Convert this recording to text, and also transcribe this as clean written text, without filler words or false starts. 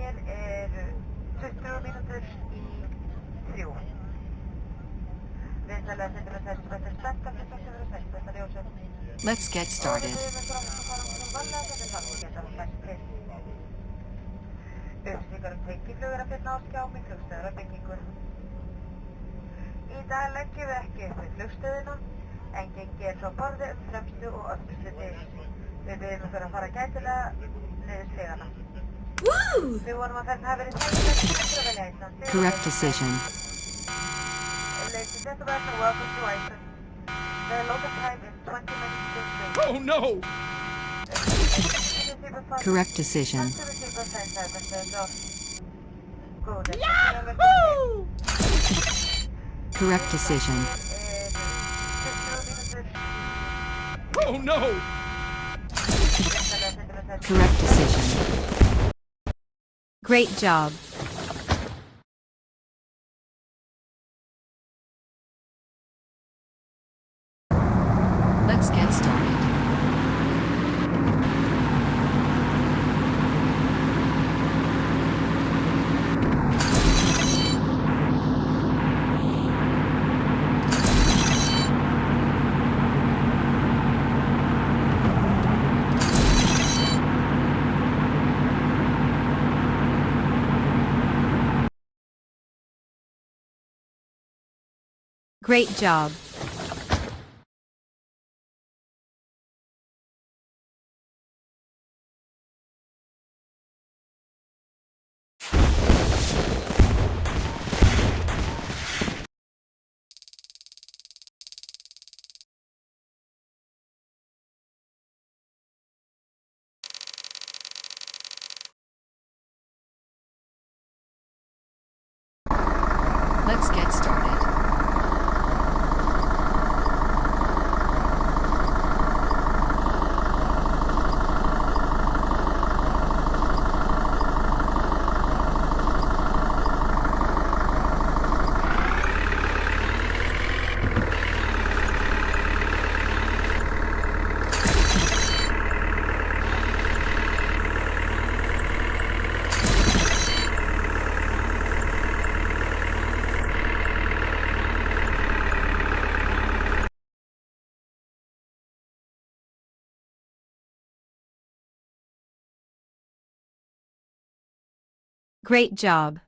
mér eru 20 mínútur í 3. Vinsalega sendur að þessu betur spenta, þetta sem verður sætt, þetta ljósum. Let's get started. Upplýsingar tengiflugur að finna á skjám í flugstöðar og byggingur. Í dag leggjum við ekki upp við flugstöðina, en gengið frá borði fremstu og öllsluti. Við byrjum að fara gætilega niður stigana. Við vonum að ferðin hafi verið sætt að velja Ísland. Correct decision. Ladies and gentlemen, welcome to Iceland. The local time is 20 minutes to 3. Oh no! Correct decision. Yahoo! Correct decision. Oh no! Correct decision. Great job. Let's get started. Great job. Let's get started. Great job.